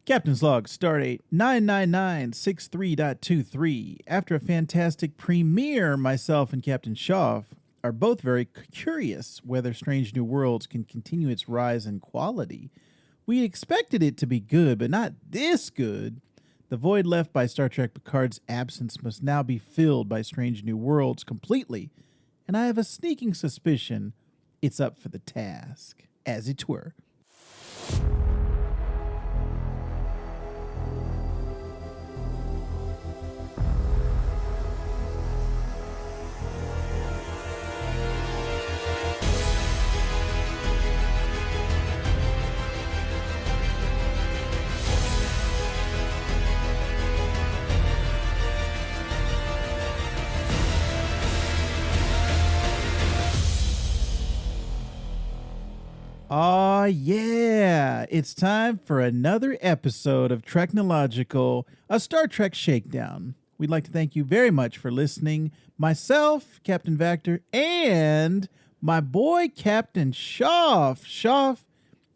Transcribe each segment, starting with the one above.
Captain's Log, Stardate 99963.23. After a fantastic premiere, myself and Captain Shoff are both very curious whether Strange New Worlds can continue its rise in quality. We expected it to be good, but not this good. The void left by Star Trek Picard's absence must now be filled by Strange New Worlds completely, and I have a sneaking suspicion it's up for the task, as it were. Aw, yeah. It's time for another episode of TREKnological, a Star Trek shakedown. We'd like to thank you very much for listening. Myself, Captain Vactor, and my boy, Captain Shoff. Shoff,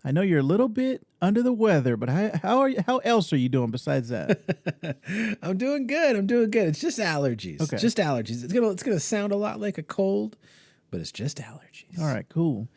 I know you're a little bit under the weather, but how else are you doing besides that? I'm doing good. It's just allergies. Okay. Just allergies. It's gonna sound a lot like a cold, but it's just allergies. All right, cool.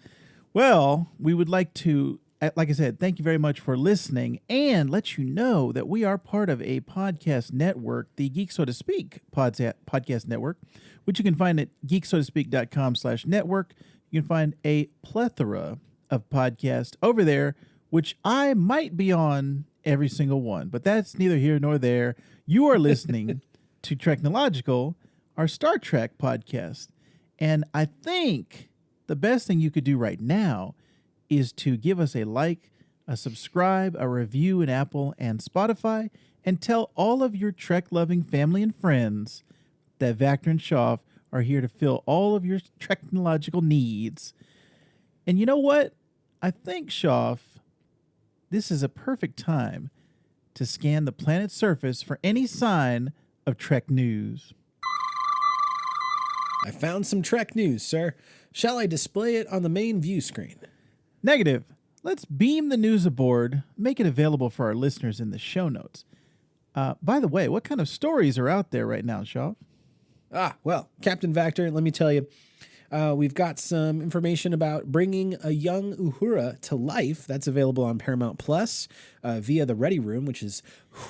Well, we would like to, like I said, thank you very much for listening and let you know that we are part of a podcast network, the Geek So to Speak podcast network, which you can find at geeksotospeak.com/network. You can find a plethora of podcasts over there, which I might be on every single one, but that's neither here nor there. You are listening to TREKnological, our Star Trek podcast. And I think the best thing you could do right now is to give us a like, a subscribe, a review in Apple and Spotify, and tell all of your Trek-loving family and friends that Vactor and Shoff are here to fill all of your technological needs. And you know what? I think, Shoff, this is a perfect time to scan the planet's surface for any sign of Trek news. I found some Trek news, sir. Shall I display it on the main view screen? Negative. Let's beam the news aboard, make it available for our listeners in the show notes. By the way, what kind of stories are out there right now, Shoff? Well, Captain Vactor, let me tell you, we've got some information about bringing a young Uhura to life. That's available on Paramount Plus via the Ready Room, which is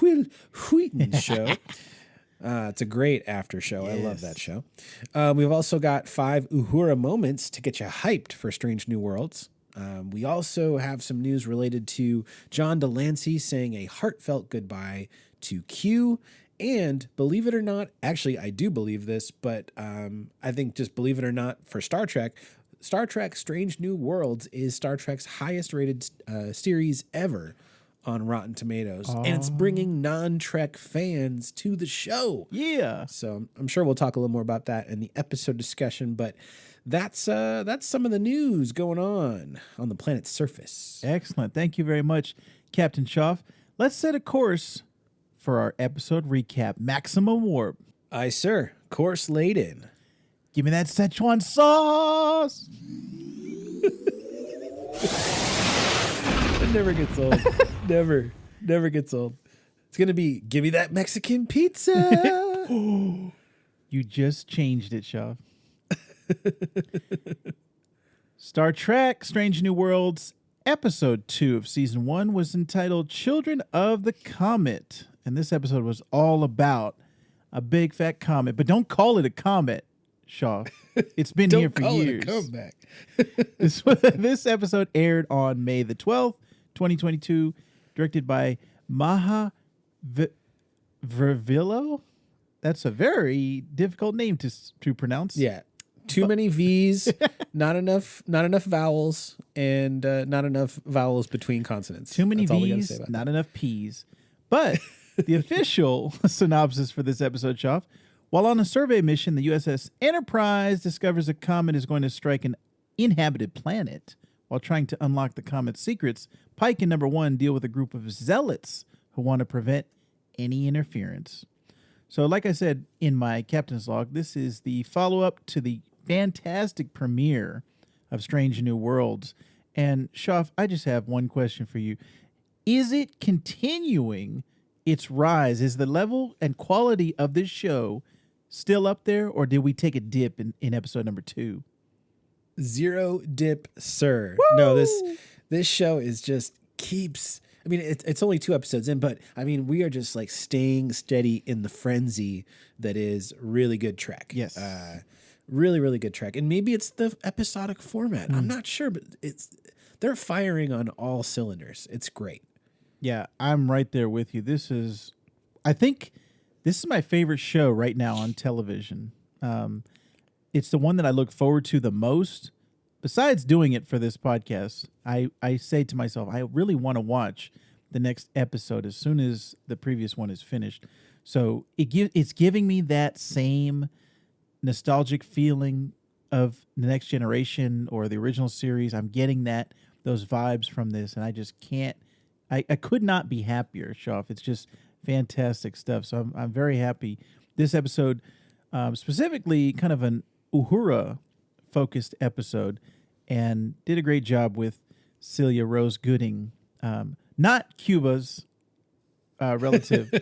Will Wheaton's show. It's a great after show. Yes. I love that show. We've also got 5 Uhura moments to get you hyped for Strange New Worlds. We also have some news related to John Delancey saying a heartfelt goodbye to Q. And believe it or not, actually, I do believe this, but I think just believe it or not, for Star Trek Strange New Worlds is Star Trek's highest rated series ever on Rotten Tomatoes, and it's bringing non-Trek fans to the show. Yeah. So I'm sure we'll talk a little more about that in the episode discussion, but that's some of the news going on the planet's surface. Excellent. Thank you very much, Captain Shoff. Let's set a course for our episode recap. Maximum warp. Aye, sir. Course laid in. Give me that Szechuan sauce. It never gets old. Never gets old. It's going to be, give me that Mexican pizza. You just changed it, Shoff. Star Trek Strange New Worlds, episode 2 of season 1 was entitled Children of the Comet. And this episode was all about a big fat comet. But don't call it a comet, Shoff. It's been here for years. Don't call it a comeback. This episode aired on May the 12th, 2022, directed by Maha Vervillo. That's a very difficult name to pronounce. Yeah. Too many V's, not enough vowels, and not enough vowels between consonants. Too many V's, not enough P's. But the official synopsis for this episode, Shoff, while on a survey mission, the USS Enterprise discovers a comet is going to strike an inhabited planet. While trying to unlock the comet's secrets, Pike and Number 1 deal with a group of zealots who want to prevent any interference. So like I said in my captain's log, this is the follow-up to the fantastic premiere of Strange New Worlds. And Shoff, I just have one question for you. is it continuing its rise? Is the level and quality of this show still up there, or did we take a dip in episode number 2? Zero dip, sir. Woo! No, this show is just keeps. I mean, it's only 2 episodes in, but I mean, we are just like staying steady in the frenzy that is really good Trek. Yes. Really, really good Trek. And maybe it's the episodic format. I'm not sure, but they're firing on all cylinders. It's great. Yeah, I'm right there with you. I think this is my favorite show right now on television. It's the one that I look forward to the most. Besides doing it for this podcast, I say to myself, I really want to watch the next episode as soon as the previous one is finished. So it's giving me that same nostalgic feeling of the Next Generation or the original series. I'm getting those vibes from this, and I just can't. I could not be happier, Shoff. It's just fantastic stuff. So I'm very happy. This episode, specifically, kind of an Uhura focused episode, and did a great job with Celia Rose Gooding, not Cuba's relative.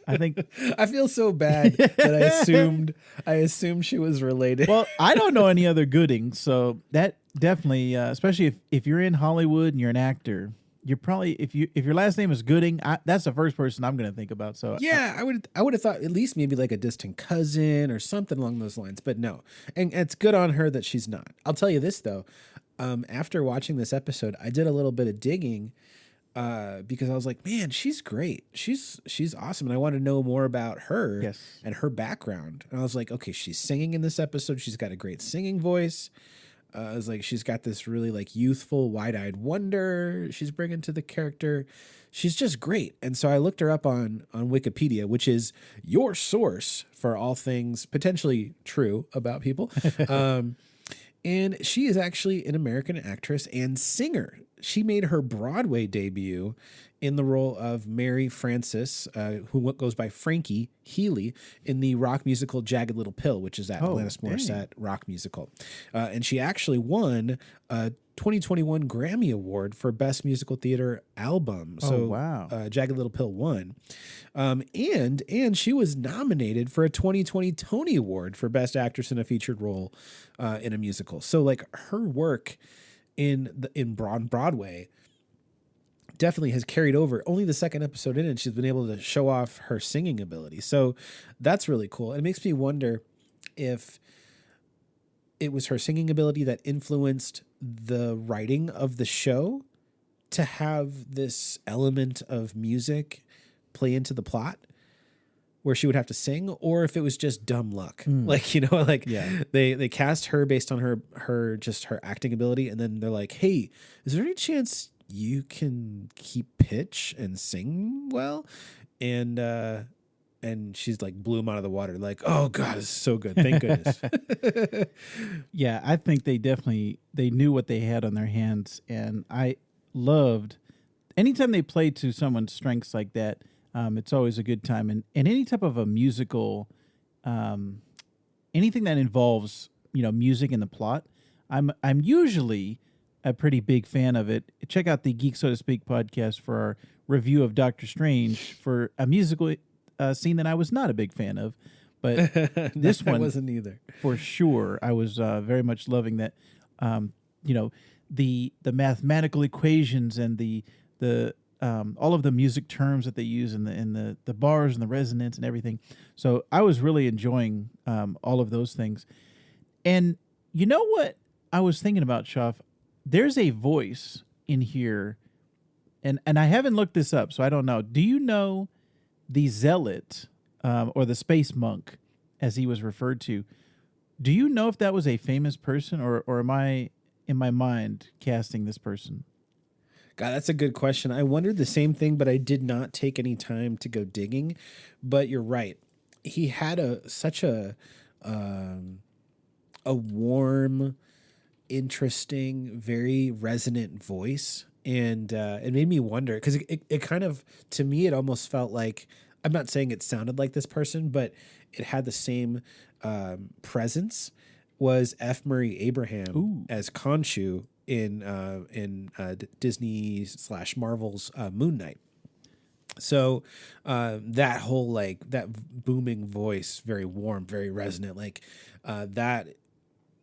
I think I feel so bad that I assumed she was related. Well, I don't know any other Gooding, so that definitely, especially if you're in Hollywood and you're an actor, you're probably if your last name is Gooding, that's the first person I'm going to think about. So yeah, I would have thought at least maybe like a distant cousin or something along those lines, but no. And it's good on her that she's not. I'll tell you this though, after watching this episode, I did a little bit of digging because I was like, man, she's great. She's awesome, and I want to know more about her and her background. And I was like, okay, she's singing in this episode. She's got a great singing voice. I was like, she's got this really like youthful, wide-eyed wonder she's bringing to the character. She's just great. And so I looked her up on Wikipedia, which is your source for all things potentially true about people. And she is actually an American actress and singer. She made her Broadway debut in the role of Mary Frances, who goes by Frankie Healy, in the rock musical Jagged Little Pill, which is that Alanis Morissette rock musical. And she actually won a 2021 Grammy Award for Best Musical Theater Album. So wow. Jagged Little Pill won. And she was nominated for a 2020 Tony Award for Best Actress in a Featured Role in a Musical. So like her work in Broadway definitely has carried over. Only the second episode in, and she's been able to show off her singing ability. So that's really cool. It makes me wonder if it was her singing ability that influenced the writing of the show to have this element of music play into the plot where she would have to sing, or if it was just dumb luck. Like, you know, like they cast her based on her acting ability. And then they're like, hey, is there any chance you can keep pitch and sing well? And she's like blew him out of the water. Like, oh God, it's so good. Thank goodness. Yeah, I think they knew what they had on their hands. And I loved anytime they play to someone's strengths like that. It's always a good time. And any type of a musical, anything that involves, music in the plot, I'm usually a pretty big fan of it. Check out the Geek So to Speak podcast for our review of Doctor Strange for a musical scene that I was not a big fan of. But this one wasn't either. For sure. I was very much loving that, the mathematical equations and the all of the music terms that they use in the bars and the resonance and everything. So I was really enjoying all of those things. And you know what I was thinking about, Shoff? There's a voice in here, and I haven't looked this up, so I don't know. Do you know the zealot or the space monk, as he was referred to? Do you know if that was a famous person, or am I in my mind casting this person? God, that's a good question. I wondered the same thing, but I did not take any time to go digging. But you're right. He had such a warm, interesting, very resonant voice. And it made me wonder, because it kind of, to me, it almost felt like, I'm not saying it sounded like this person, but it had the same presence, was F. Murray Abraham as Khonshu in Disney / Marvel's Moon Knight. So that whole like that booming voice, very warm, very resonant, like that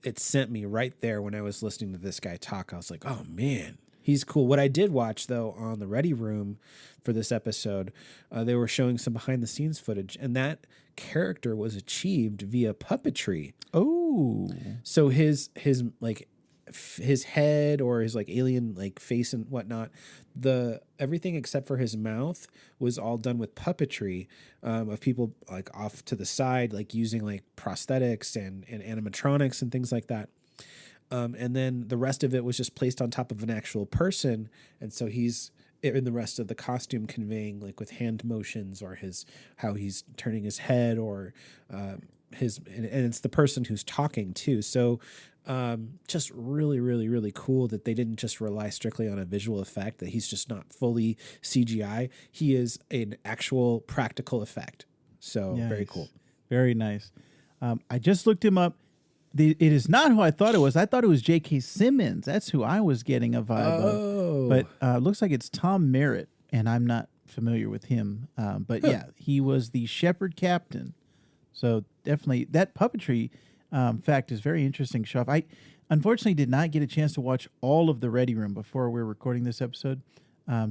it sent me right there when I was listening to this guy talk. I was like, oh man, he's cool. What I did watch though on the Ready Room for this episode, they were showing some behind the scenes footage, and that character was achieved via puppetry. Oh, So his like his head or his like alien like face and whatnot, the everything except for his mouth was all done with puppetry, of people like off to the side, like using like prosthetics and animatronics and things like that. And then the rest of it was just placed on top of an actual person. And so he's in the rest of the costume conveying like with hand motions or how he's turning his head or and it's the person who's talking too. So just really, really, really cool that they didn't just rely strictly on a visual effect, that he's just not fully CGI. He is an actual practical effect. So nice. Very cool. Very nice. I just looked him up. It is not who I thought it was. I thought it was J.K. Simmons. That's who I was getting a vibe of. But looks like it's Tom Merritt, and I'm not familiar with him. But yeah, he was the Shepherd Captain. So definitely that puppetry fact is very interesting, Shoff. I unfortunately did not get a chance to watch all of the Ready Room before we were recording this episode,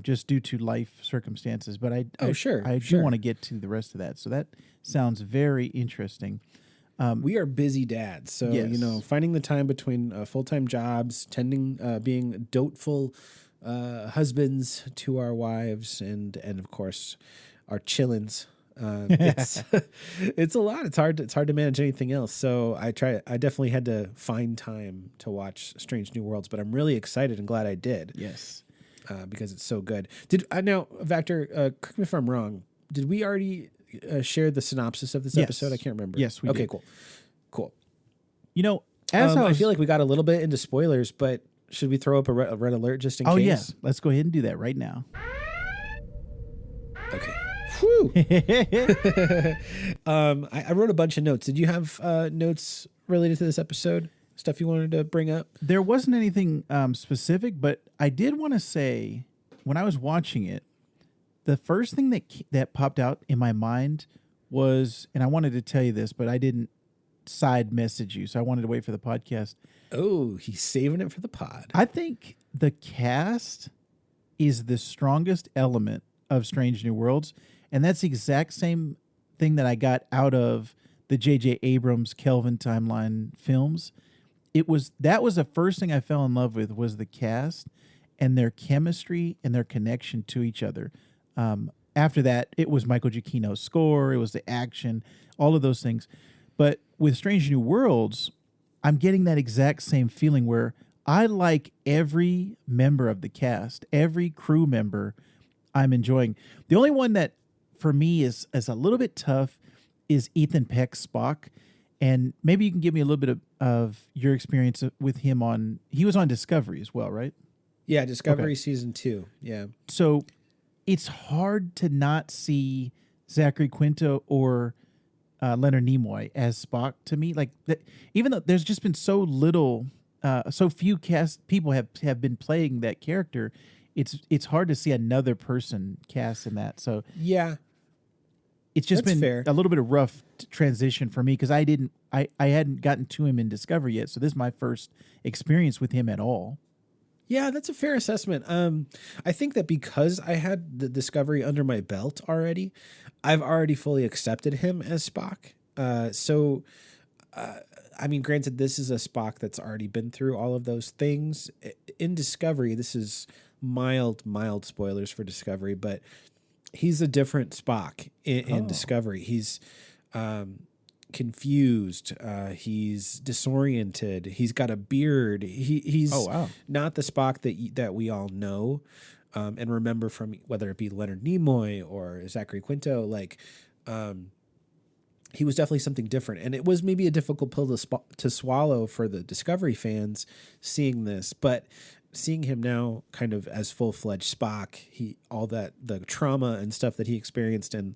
just due to life circumstances. But I do want to get to the rest of that. So that sounds very interesting. We are busy dads, so Yes. finding the time between full-time jobs, being doubtful husbands to our wives, and of course our chillins. It's a lot. It's hard to manage anything else. So I definitely had to find time to watch Strange New Worlds, but I'm really excited and glad I did. Yes. Because it's so good. Now Vactor, correct me if I'm wrong. Did we already share the synopsis of this Yes. episode? I can't remember. Yes, we did. Cool. You know, as I feel like we got a little bit into spoilers, but should we throw up a red alert just in case? Oh yeah, let's go ahead and do that right now. Okay. Whew. I wrote a bunch of notes. Did you have notes related to this episode? Stuff you wanted to bring up? There wasn't anything specific, but I did want to say when I was watching it, the first thing that popped out in my mind was, and I wanted to tell you this, but I didn't side message you, so I wanted to wait for the podcast. Oh, he's saving it for the pod. I think the cast is the strongest element of Strange New Worlds, and that's the exact same thing that I got out of the J.J. Abrams Kelvin timeline films. That was the first thing I fell in love with, was the cast and their chemistry and their connection to each other. After that, it was Michael Giacchino's score, it was the action, all of those things. But with Strange New Worlds, I'm getting that exact same feeling where I like every member of the cast, every crew member I'm enjoying. The only one that for me is a little bit tough is Ethan Peck's Spock. And maybe you can give me a little bit of your experience with him he was on Discovery as well, right? Yeah, Discovery season 2. Yeah. So it's hard to not see Zachary Quinto or Leonard Nimoy as Spock to me. Like that, even though there's just been so little, so few cast people have been playing that character, it's hard to see another person cast in that. So yeah, it's just that's been fair. a little bit of rough transition for me because I hadn't gotten to him in Discovery yet. So this is my first experience with him at all. Yeah, that's a fair assessment. I think that because I had the Discovery under my belt already, I've already fully accepted him as Spock. I mean, granted, this is a Spock that's already been through all of those things. In Discovery, this is mild spoilers for Discovery, but he's a different Spock in Discovery. He's confused. He's disoriented. He's got a beard. He's not the Spock that we all know and remember from, whether it be Leonard Nimoy or Zachary Quinto. Like, he was definitely something different, and it was maybe a difficult pill to swallow for the Discovery fans seeing this, but seeing him now kind of as full-fledged Spock, the trauma and stuff that he experienced in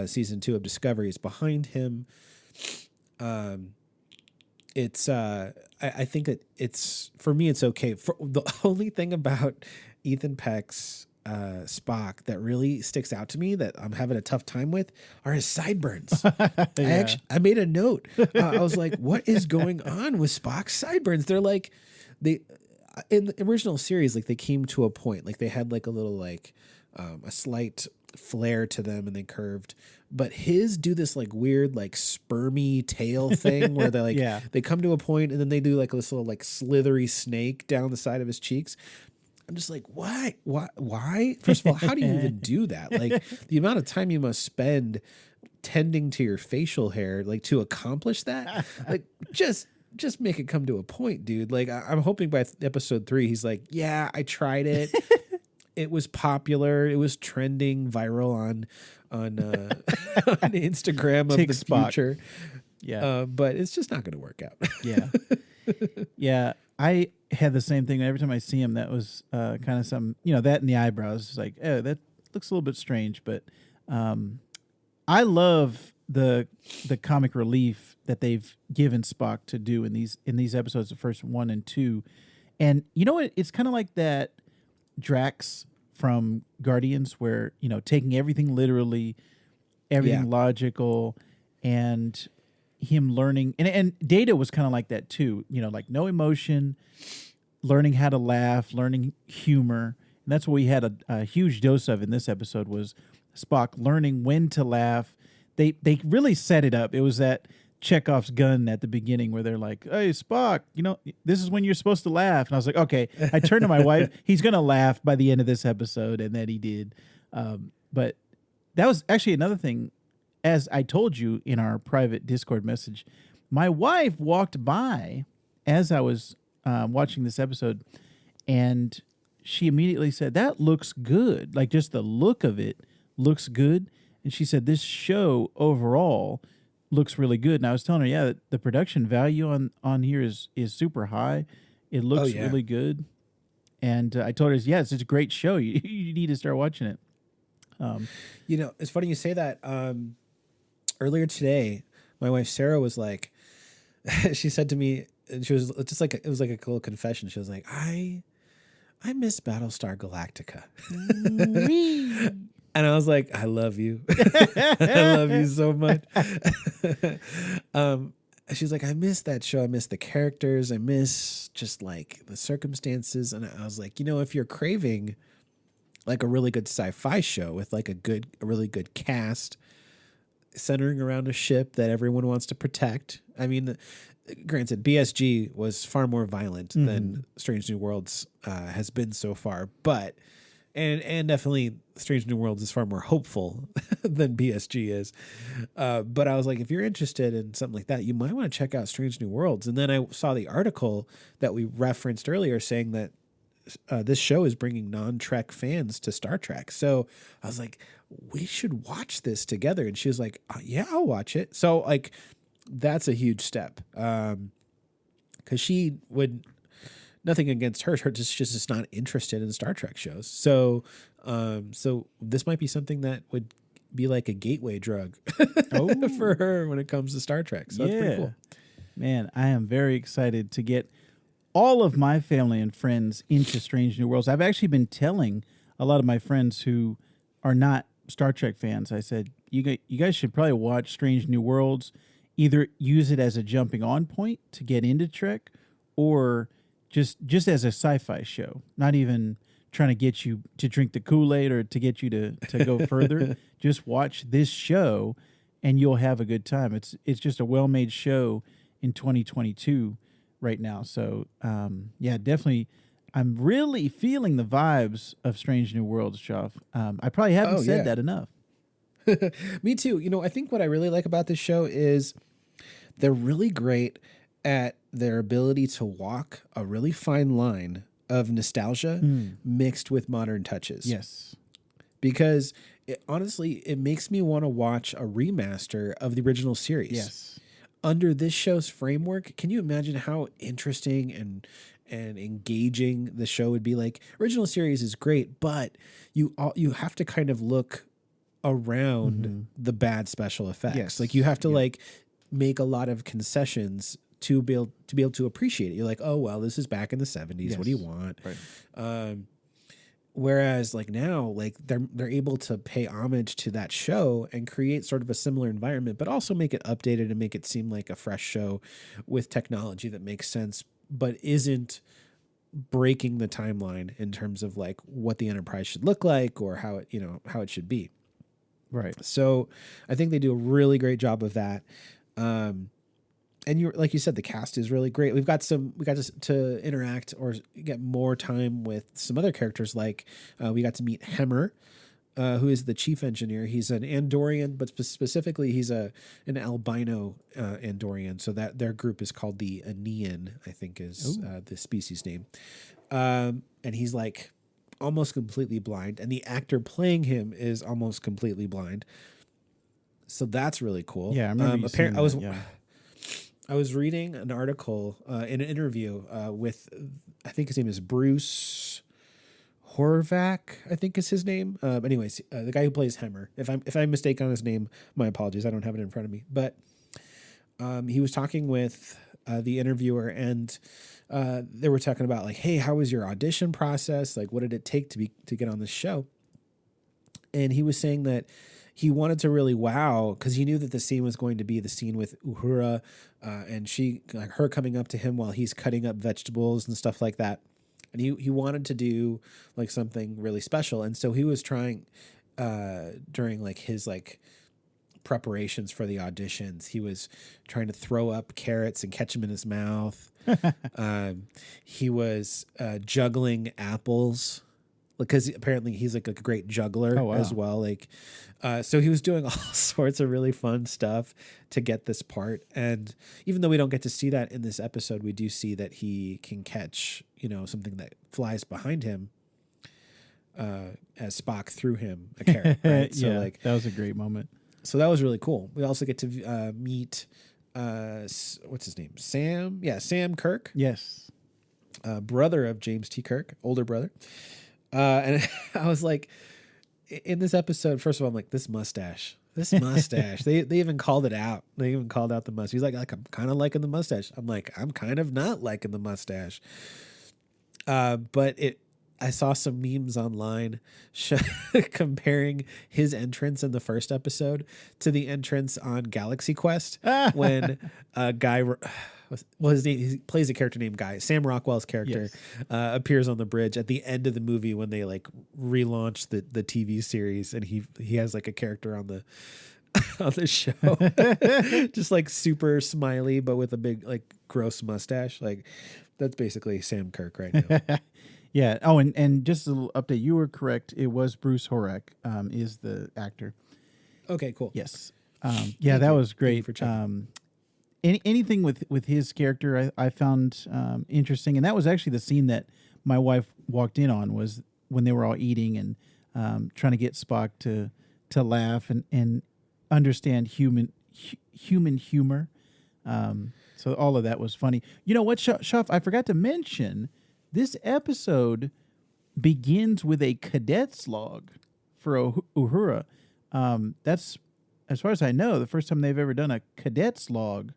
season 2 of Discovery is behind him. I think that it's, for me, it's okay. For the only thing about Ethan Peck's Spock that really sticks out to me that I'm having a tough time with are his sideburns. I made a note. I was like, what is going on with Spock's sideburns? They're like, they in the original series, like they came to a point, like they had like a little like a slight flare to them and they curved, but his do this like weird like spermy tail thing where they like they come to a point and then they do like this little like slithery snake down the side of his cheeks. I'm just like, why? First of all, how do you even do that? Like the amount of time you must spend tending to your facial hair, like to accomplish that, like just make it come to a point, dude. Like I'm hoping by episode 3, he's like, yeah, I tried it. It was popular. It was trending viral on on Instagram of the future. Yeah. But it's just not going to work out. Yeah. Yeah. I had the same thing. Every time I see him, that was kind of some, that in the eyebrows. It's like, oh, that looks a little bit strange. But I love the comic relief that they've given Spock to do in these episodes, the first 1 and 2. And you know what? It's kind of like that Drax from Guardians, where taking everything literally, everything logical, and him learning, and Data was kind of like that too, like no emotion, learning how to laugh, learning humor. And that's what we had a huge dose of in this episode, was Spock learning when to laugh. They really set it up. It was that Chekhov's gun at the beginning where they're like, hey, Spock, this is when you're supposed to laugh. And I was like, okay. I turned to my wife. He's going to laugh by the end of this episode. And then he did. But that was actually another thing. As I told you in our private Discord message, my wife walked by as I was watching this episode, and she immediately said, that looks good. Like just the look of it looks good. And she said, this show overall looks really good. And I was telling her, yeah, the production value on here is super high. It looks really good. And I told her, yes, it's a great show. You need to start watching it. It's funny you say that. Earlier today, my wife Sarah was like, she said to me, and she was just like, it was like a little confession. She was like, I miss Battlestar Galactica. And I was like, I love you. I love you so much. She's like, I miss that show. I miss the characters. I miss just like the circumstances. And I was like, if you're craving like a really good sci-fi show with like a really good cast centering around a ship that everyone wants to protect. I mean, granted, BSG was far more violent than Strange New Worlds has been so far, but and definitely Strange New Worlds is far more hopeful than BSG is. But I was like, if you're interested in something like that, you might want to check out Strange New Worlds. And then I saw the article that we referenced earlier saying that this show is bringing non-Trek fans to Star Trek. So I was like, we should watch this together. And she was like, yeah, I'll watch it. So like, that's a huge step. Cause she would, nothing against her, just not interested in Star Trek shows. So, so this might be something that would be like a gateway drug for her when it comes to Star Trek. So that's pretty cool. Man, I am very excited to get all of my family and friends into Strange New Worlds. I've actually been telling a lot of my friends who are not Star Trek fans, I said, you guys should probably watch Strange New Worlds, either use it as a jumping on point to get into Trek, or just as a sci-fi show, not even trying to get you to drink the Kool-Aid or to get you to go further. Just watch this show and you'll have a good time. It's just a well-made show in 2022 right now. So, yeah, definitely. I'm really feeling the vibes of Strange New Worlds, Shoff. I probably haven't said that enough. Me too. I think what I really like about this show is they're really great at their ability to walk a really fine line of nostalgia mixed with modern touches. Yes. Because honestly, it makes me want to watch a remaster of the original series. Yes. Under this show's framework, can you imagine how interesting and engaging the show would be? Like, original series is great, but you have to kind of look around the bad special effects. Yes. Like, you have to like make a lot of concessions to be able to appreciate it. You're like, oh well, this is back in the 70s. Yes. What do you want? Right. Whereas like now, like they're able to pay homage to that show and create sort of a similar environment, but also make it updated and make it seem like a fresh show with technology that makes sense, but isn't breaking the timeline in terms of like what the Enterprise should look like or how it, how it should be. Right. So I think they do a really great job of that. And like you said, the cast is really great. We got to interact or get more time with some other characters. Like we got to meet Hemmer, who is the chief engineer. He's an Andorian, but specifically he's an albino Andorian. So that their group is called the Aenean, I think is the species name. And he's like almost completely blind, and the actor playing him is almost completely blind. So that's really cool. Yeah, I remember you saying that, yeah. I was reading an article in an interview with, I think his name is Bruce Horvath, I think is his name. But anyways, the guy who plays Hemmer. If I'm mistaken on his name, my apologies. I don't have it in front of me. But he was talking with the interviewer, and they were talking about like, hey, how was your audition process? Like, what did it take to get on this show? And he was saying that he wanted to really wow, because he knew that the scene was going to be the scene with Uhura, and her coming up to him while he's cutting up vegetables and stuff like that. And he wanted to do like something really special. And so he was trying during like his like preparations for the auditions, he was trying to throw up carrots and catch them in his mouth. He was juggling apples, because apparently he's like a great juggler as well. Like, so he was doing all sorts of really fun stuff to get this part. And even though we don't get to see that in this episode, we do see that he can catch, something that flies behind him, as Spock threw him a carrot. Right? So like that was a great moment. So that was really cool. We also get to meet, what's his name? Sam? Yeah, Sam Kirk. Yes. Brother of James T. Kirk, older brother. And I was like, in this episode, first of all, I'm like, this mustache. They even called it out. They even called out the mustache. He's like I'm kind of liking the mustache. I'm like, I'm kind of not liking the mustache. But I saw some memes online comparing his entrance in the first episode to the entrance on Galaxy Quest when a guy, his name, he plays a character named Guy. Sam Rockwell's character appears on the bridge at the end of the movie when they like relaunch the TV series, and he has like a character on the on the show, just like super smiley but with a big like gross mustache. Like that's basically Sam Kirk right now. Yeah. Oh, and just a little update. You were correct. It was Bruce Horvath, is the actor. Okay, cool. Yes. Yeah, that was great. For checking. Anything with his character I found interesting. And that was actually the scene that my wife walked in on, was when they were all eating and trying to get Spock to laugh and understand human humor. So all of that was funny. You know what, Shoff, I forgot to mention, this episode begins with a cadet's log for Uhura. That's, as far as I know, the first time they've ever done a cadet's log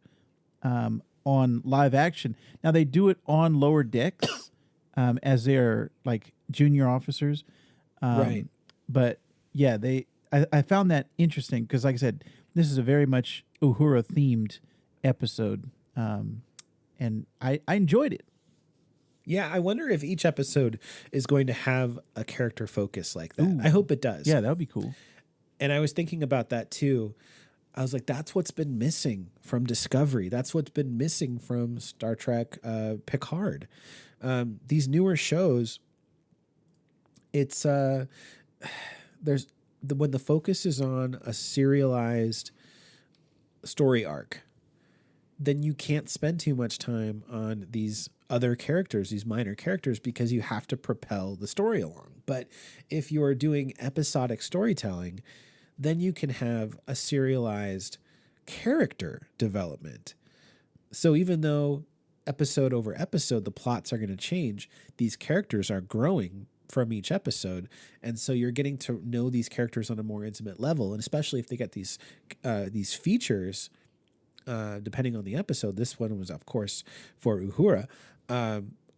on live action. Now, they do it on lower decks as they're like junior officers. Right. But yeah, I found that interesting because, like I said, this is a very much Uhura themed episode. And I enjoyed it. Yeah, I wonder if each episode is going to have a character focus like that. Ooh. I hope it does. Yeah, that would be cool. And I was thinking about that too. I was like, that's what's been missing from Discovery. That's what's been missing from Star Trek Picard. These newer shows, it's when the focus is on a serialized story arc, then you can't spend too much time on these other characters, these minor characters, because you have to propel the story along. But if you're doing episodic storytelling, then you can have a serialized character development. So even though episode over episode, the plots are going to change, these characters are growing from each episode. And so you're getting to know these characters on a more intimate level. And especially if they get these features depending on the episode. This one was, of course, for Uhura.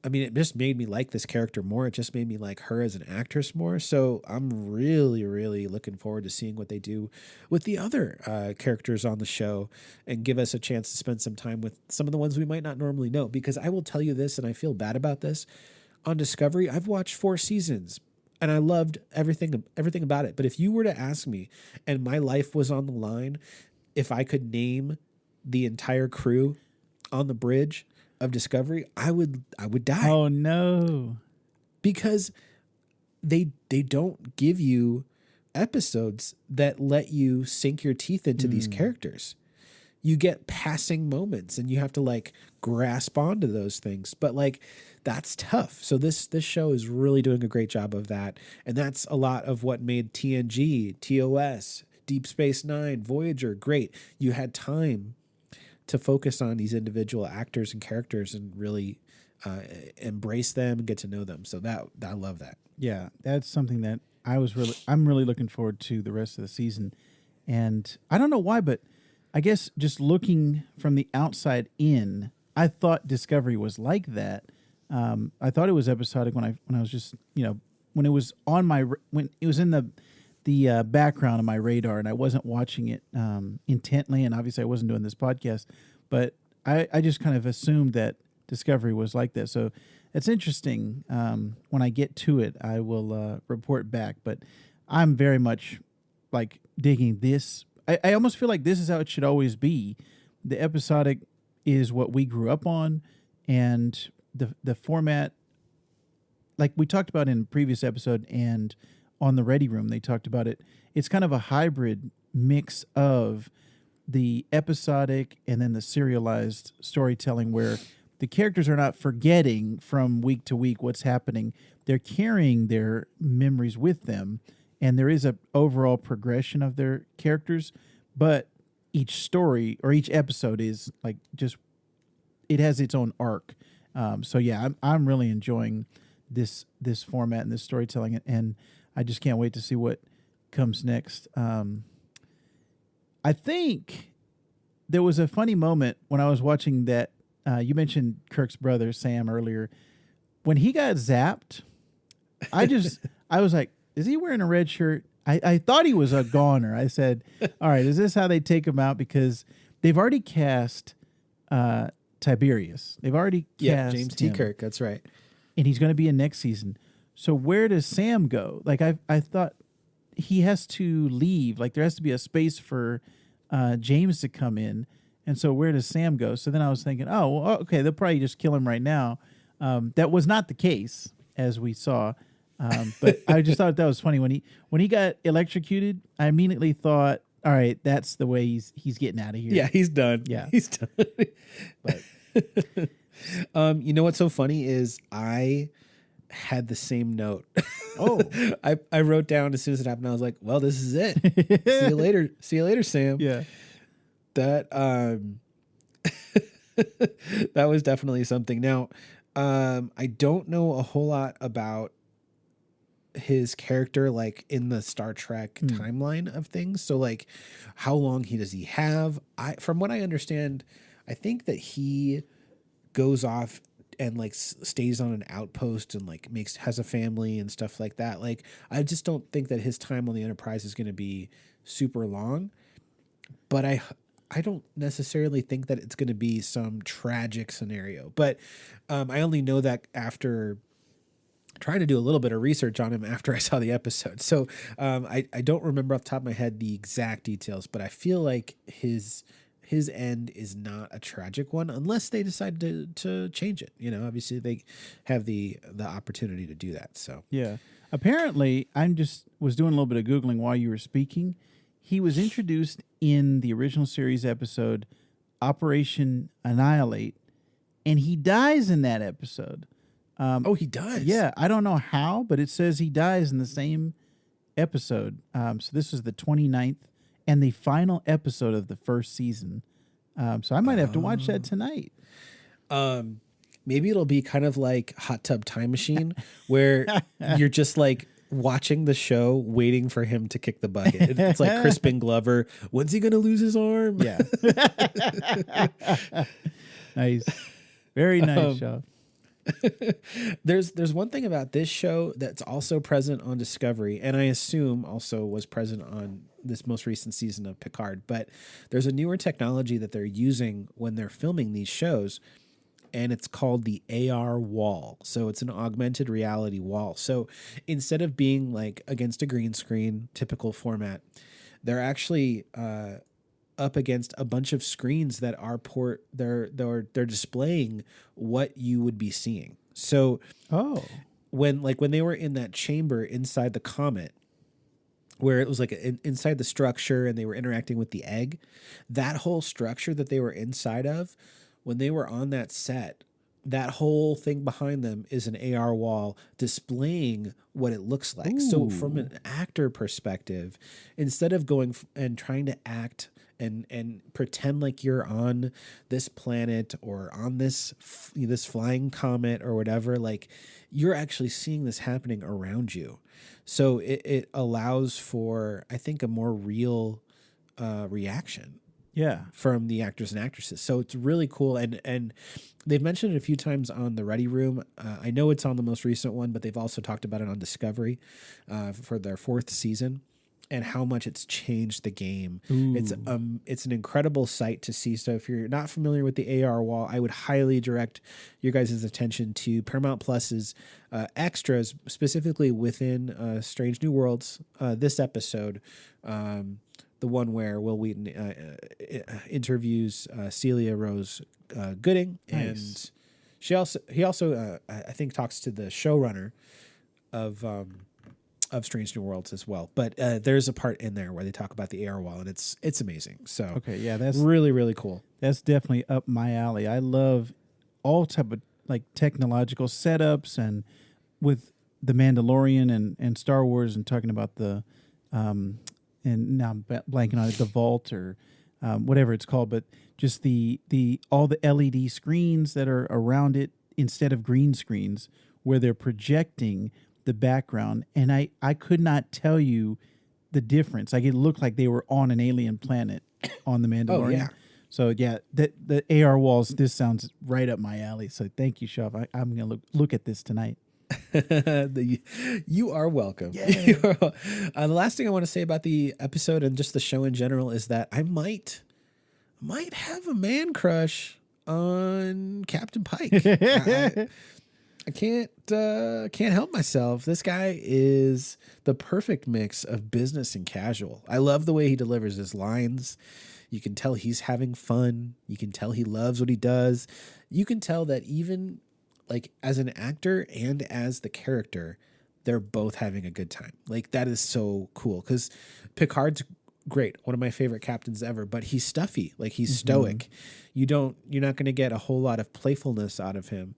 I mean, it just made me like this character more. It just made me like her as an actress more. So I'm really, really looking forward to seeing what they do with the other characters on the show and give us a chance to spend some time with some of the ones we might not normally know. Because I will tell you this, and I feel bad about this. On Discovery, I've watched 4 seasons and I loved everything about it. But if you were to ask me and my life was on the line, if I could name the entire crew on the bridge of Discovery, I would die. Oh no. Because they don't give you episodes that let you sink your teeth into these characters. You get passing moments and you have to like grasp onto those things. But like that's tough. So this show is really doing a great job of that. And that's a lot of what made TNG, TOS, Deep Space Nine, Voyager great. You had time to focus on these individual actors and characters and really embrace them and get to know them. So I love that. Yeah, that's something that I'm really looking forward to the rest of the season. And I don't know why, but I guess just looking from the outside in, I thought Discovery was like that. I thought it was episodic when I was just, when it was when it was in the background of my radar and I wasn't watching it intently, and obviously I wasn't doing this podcast, but I just kind of assumed that Discovery was like that. So it's interesting. When I get to it, I will report back, but I'm very much like digging this. I almost feel like this is how it should always be. The episodic is what we grew up on, and the format, like we talked about in a previous episode and on the Ready Room, they talked about it. It's kind of a hybrid mix of the episodic and then the serialized storytelling where the characters are not forgetting from week to week what's happening. They're carrying their memories with them, and there is a overall progression of their characters, but each story or each episode is like just, it has its own arc. So yeah, I'm really enjoying this format and this storytelling, and I just can't wait to see what comes next. I think there was a funny moment when I was watching that. You mentioned Kirk's brother, Sam, earlier. When he got zapped, I was like, is he wearing a red shirt? I thought he was a goner. I said, all right, is this how they take him out? Because they've already cast Tiberius. They've already cast James T. him, Kirk. That's right. and he's going to be in next season. So where does Sam go? Like I thought he has to leave. Like there has to be a space for James to come in. And so where does Sam go? So then I was thinking, oh, well, okay, they'll probably just kill him right now. That was not the case, as we saw. But I just thought that was funny when he got electrocuted. I immediately thought, all right, that's the way he's getting out of here. Yeah, he's done. Yeah. He's done. But You know what's so funny is I had the same note. Oh. I wrote down as soon as it happened, I was like, well, this is it. See you later. See you later, Sam. Yeah. That that was definitely something. Now, I don't know a whole lot about his character, like in the Star Trek timeline of things. So like how long does he have? From what I understand, I think that he goes off and like stays on an outpost and like has a family and stuff like that. Like, I just don't think that his time on the Enterprise is going to be super long, but I don't necessarily think that it's going to be some tragic scenario, but I only know that after trying to do a little bit of research on him after I saw the episode. So I don't remember off the top of my head the exact details, but I feel like his end is not a tragic one unless they decide to change it. You know, obviously they have the opportunity to do that. So yeah. Apparently, was doing a little bit of Googling while you were speaking. He was introduced in the original series episode Operation Annihilate, and he dies in that episode. he does. Yeah, I don't know how, but it says he dies in the same episode. So this was the 29th and the final episode of the first season. So I might have to watch that tonight. Maybe it'll be kind of like Hot Tub Time Machine, where you're just like watching the show, waiting for him to kick the bucket. It's like Crispin Glover. When's he going to lose his arm? Yeah. Nice. Very nice, Shoff. There's one thing about this show that's also present on Discovery, and I assume also was present on this most recent season of Picard, but there's a newer technology that they're using when they're filming these shows, and it's called the AR wall. So it's an augmented reality wall. So instead of being like against a green screen, typical format, they're actually up against a bunch of screens that are they're displaying what you would be seeing. So when they were in that chamber inside the Comet, where it was like inside the structure and they were interacting with the egg, that whole structure that they were inside of, when they were on that set, that whole thing behind them is an AR wall displaying what it looks like. Ooh. So from an actor perspective, instead of going and trying to act and pretend like you're on this planet or on this flying comet or whatever, like you're actually seeing this happening around you. So it allows for, I think, a more real reaction. Yeah. From the actors and actresses. So it's really cool. And they've mentioned it a few times on the Ready Room. I know it's on the most recent one, but they've also talked about it on Discovery for their 4th season and how much it's changed the game. Ooh. It's an incredible sight to see. So if you're not familiar with the AR wall, I would highly direct your guys' attention to Paramount Plus's extras, specifically within Strange New Worlds, this episode, the one where Will Wheaton interviews Celia Rose Gooding, Nice. and he also I think talks to the showrunner of Strange New Worlds as well. But there's a part in there where they talk about the AR wall, and it's amazing. So Okay, yeah, that's really, really cool. That's definitely up my alley. I love all type of like technological setups, and with the Mandalorian and Star Wars, and talking about the and now I'm blanking on it, the vault or whatever it's called, but just the all the LED screens that are around it instead of green screens where they're projecting the background. And I could not tell you the difference. Like it looked like they were on an alien planet on the Mandalorian. Oh, yeah. So yeah, the AR walls, this sounds right up my alley. So thank you, Shoff. I'm going to look at this tonight. You are welcome. Yeah. The last thing I want to say about the episode and just the show in general is that I might have a man crush on Captain Pike. I can't help myself. This guy is the perfect mix of business and casual. I love the way he delivers his lines. You can tell he's having fun. You can tell he loves what he does. You can tell that even like as an actor and as the character, they're both having a good time. Like that is so cool because Picard's great, one of my favorite captains ever, but he's stuffy, like he's stoic. You're not going to get a whole lot of playfulness out of him.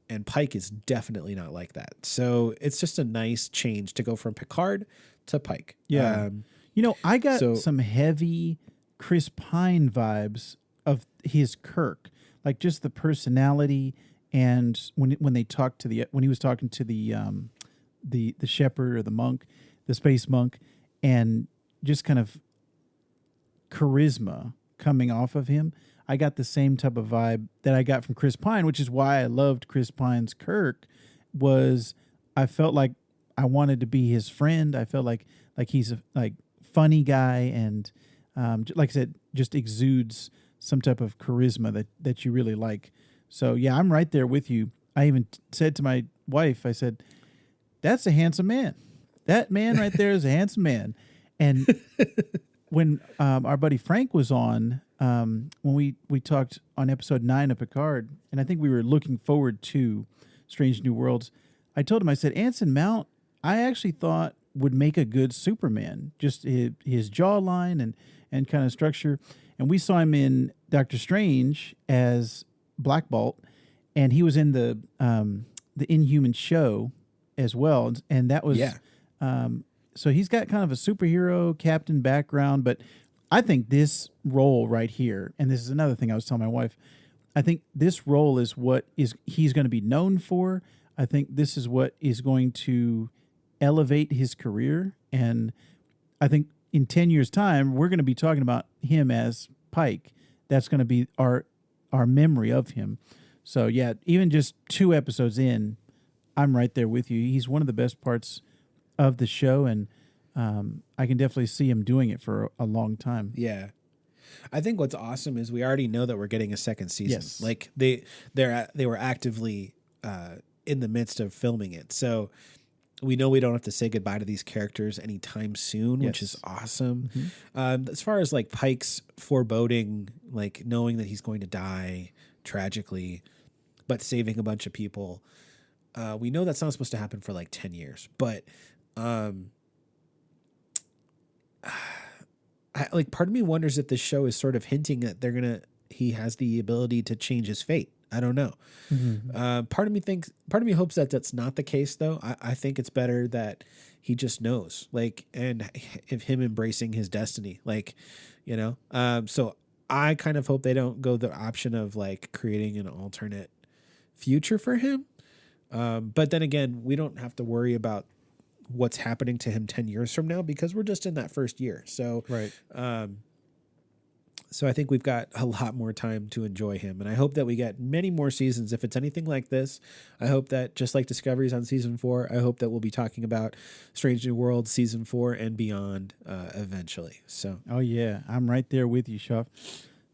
And Pike is definitely not like that. So it's just a nice change to go from Picard to Pike. Yeah. I got some heavy Chris Pine vibes of his Kirk, like just the personality. And when they talked when he was talking to the shepherd or the monk, the space monk, and just kind of charisma coming off of him, I got the same type of vibe that I got from Chris Pine, which is why I loved Chris Pine's Kirk. Was I felt like I wanted to be his friend. I felt like he's a funny guy, and like I said, just exudes some type of charisma that you really like. So, yeah, I'm right there with you. I even said to my wife, I said, that's a handsome man. That man right there is a handsome man. And when our buddy Frank was on, when we talked on episode 9 of Picard, and I think we were looking forward to Strange New Worlds, I told him, I said, Anson Mount, I actually thought would make a good Superman, just his jawline and kind of structure. And we saw him in Doctor Strange as Black Bolt, and he was in the Inhuman show as well, and that was so he's got kind of a superhero captain background, but I think this role right here, and this is another thing I was telling my wife, I think this role is what he's going to be known for. I think this is what is going to elevate his career. And I think in 10 years' time, we're going to be talking about him as Pike. That's going to be our memory of him. So, yeah, even just 2 episodes in, I'm right there with you. He's one of the best parts of the show, and I can definitely see him doing it for a long time. Yeah. I think what's awesome is we already know that we're getting a second season. Yes. Like they were actively in the midst of filming it. So we know we don't have to say goodbye to these characters anytime soon, which is awesome. As far as like Pike's foreboding, like knowing that he's going to die tragically, but saving a bunch of people, we know that's not supposed to happen for like 10 years. But part of me wonders if this show is sort of hinting that he has the ability to change his fate. I don't know. Part of me hopes that that's not the case though. I think it's better that he just knows, like, and if him embracing his destiny, like, you know, so I kind of hope they don't go the option of like creating an alternate future for him. But then again, we don't have to worry about what's happening to him 10 years from now because we're just in that first year. So, Right. So I think we've got a lot more time to enjoy him. And I hope that we get many more seasons. If it's anything like this, I hope that just like Discovery's on season 4, I hope that we'll be talking about Strange New Worlds season 4 and beyond eventually. So, Oh, yeah. I'm right there with you, Shoff.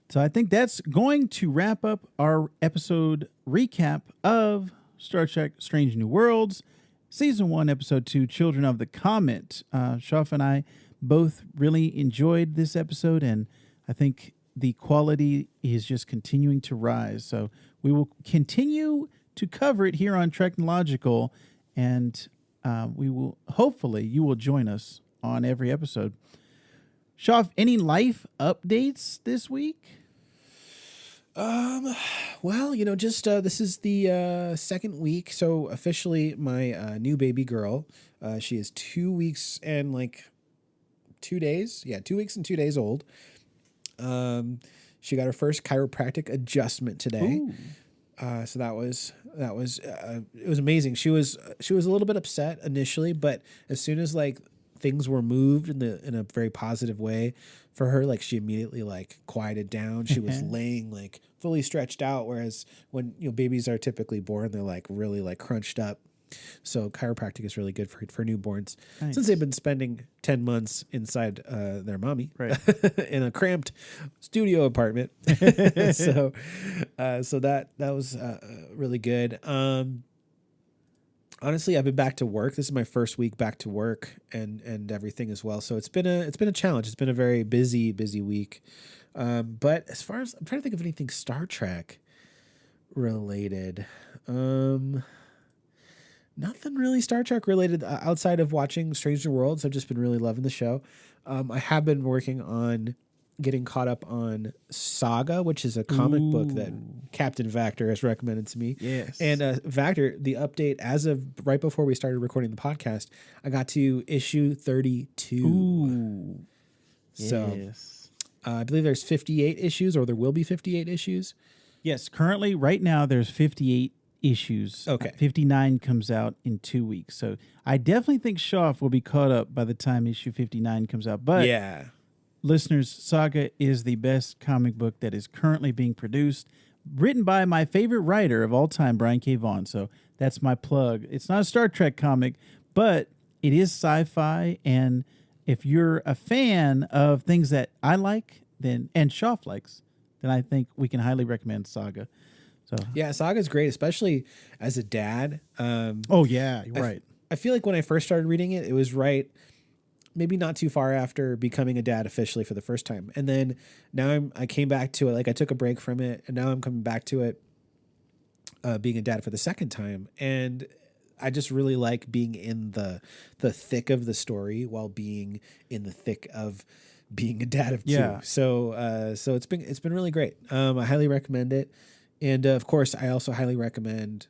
So I think that's going to wrap up our episode recap of Star Trek Strange New Worlds, Season 1, Episode 2, Children of the Comet. Shoff and I both really enjoyed this episode, and I think the quality is just continuing to rise. So we will continue to cover it here on TREKnological, and we will hopefully you will join us on every episode. Shoff, any life updates this week? well, you know, just this is the second week. So officially my new baby girl, she is 2 weeks and like 2 days. Yeah, 2 weeks and 2 days old. She got her first chiropractic adjustment today. So that was it was amazing. She was a little bit upset initially, but as soon as like things were moved in a very positive way for her, like she immediately like quieted down. She was laying like fully stretched out, whereas when babies are typically born, they're like really like crunched up. So chiropractic is really good for newborns. Nice. Since they've been spending 10 months inside their mommy, right, in a cramped studio apartment. so that was really good. Honestly, I've been back to work. This is my first week back to work and everything as well. So it's been a challenge. It's been a very busy week. But as far as I'm trying to think of anything Star Trek related, nothing really Star Trek related outside of watching Strange New Worlds. I've just been really loving the show. I have been working on getting caught up on Saga, which is a comic book that Captain Vactor has recommended to me. Yes. And Vactor, the update as of right before we started recording the podcast, I got to issue 32. So yes. I believe there's 58 issues, or there will be 58 issues. Yes, currently, right now, there's 58 issues. Okay. 59 comes out in 2 weeks. So I definitely think Shoff will be caught up by the time issue 59 comes out. But yeah, listeners, Saga is the best comic book that is currently being produced, written by my favorite writer of all time, Brian K. Vaughan. So that's my plug. It's not a Star Trek comic, but it is sci-fi. And if you're a fan of things that I like, and Shoff likes, then I think we can highly recommend Saga. So yeah, Saga's great, especially as a dad. Oh yeah, you're right. I feel like when I first started reading it, it was right, maybe not too far after becoming a dad officially for the first time. And then now I came back to it. Like I took a break from it, and now I'm coming back to it, being a dad for the second time. And I just really like being in the thick of the story while being in the thick of being a dad of two. Yeah. So it's been really great. I highly recommend it. And of course, I also highly recommend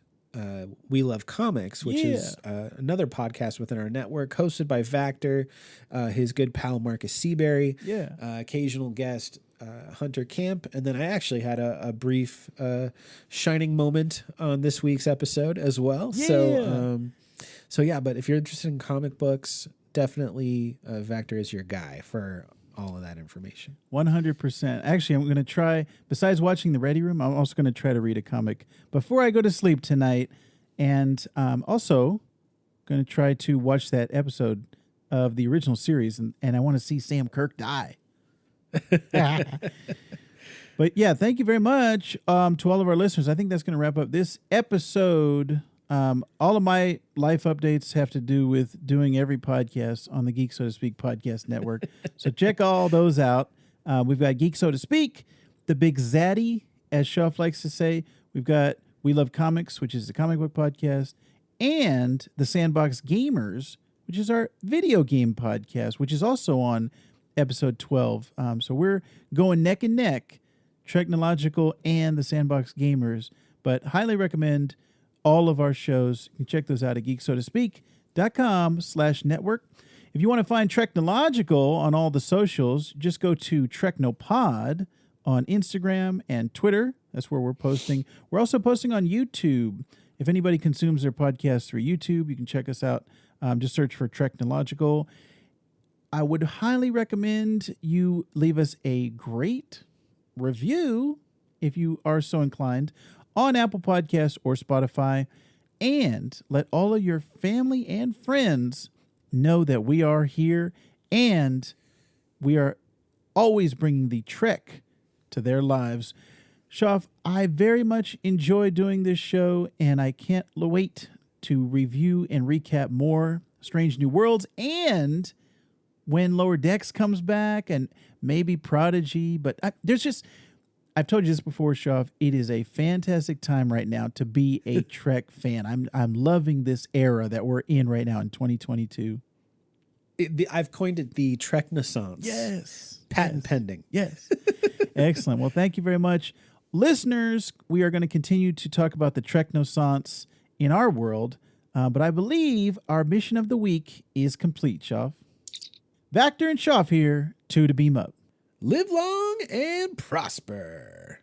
We Love Comics, which is another podcast within our network, hosted by Vactor, his good pal Marcus Seabury, occasional guest Hunter Camp, and then I actually had a brief shining moment on this week's episode as well. Yeah. So So yeah, but if you're interested in comic books, definitely Vactor is your guy for all of that information. 100%. Actually, I'm going to try, besides watching The Ready Room, I'm also going to try to read a comic before I go to sleep tonight. And also going to try to watch that episode of the original series. And I want to see Sam Kirk die. But yeah, thank you very much to all of our listeners. I think that's going to wrap up this episode. All of my life updates have to do with doing every podcast on the Geek So to Speak podcast network. So check all those out. We've got Geek So to Speak, the Big Zaddy, as Shoff likes to say. We've got We Love Comics, which is the comic book podcast, and the Sandbox Gamers, which is our video game podcast, which is also on episode 12. So we're going neck and neck, TREKnological and the Sandbox Gamers, but highly recommend all of our shows. You can check those out at geeksotospeak.com/network. If you want to find TREKnological on all the socials, just go to TREKnopod on Instagram and Twitter. That's where we're posting. We're also posting on YouTube. If anybody consumes their podcast through YouTube, you can check us out. Just search for TREKnological. I would highly recommend you leave us a great review, if you are so inclined, on Apple Podcasts or Spotify, and let all of your family and friends know that we are here and we are always bringing the Trek to their lives. Shoff, I very much enjoy doing this show, and I can't wait to review and recap more Strange New Worlds, and when Lower Decks comes back, and maybe Prodigy. But I've told you this before, Shoff, it is a fantastic time right now to be a Trek fan. I'm loving this era that we're in right now in 2022. I've coined it the Treknaissance. Yes. Patent pending. Yes. Excellent. Well, thank you very much. Listeners, we are going to continue to talk about the Treknaissance in our world, but I believe our mission of the week is complete, Shoff. Vactor and Shoff here, two to beam up. Live long and prosper.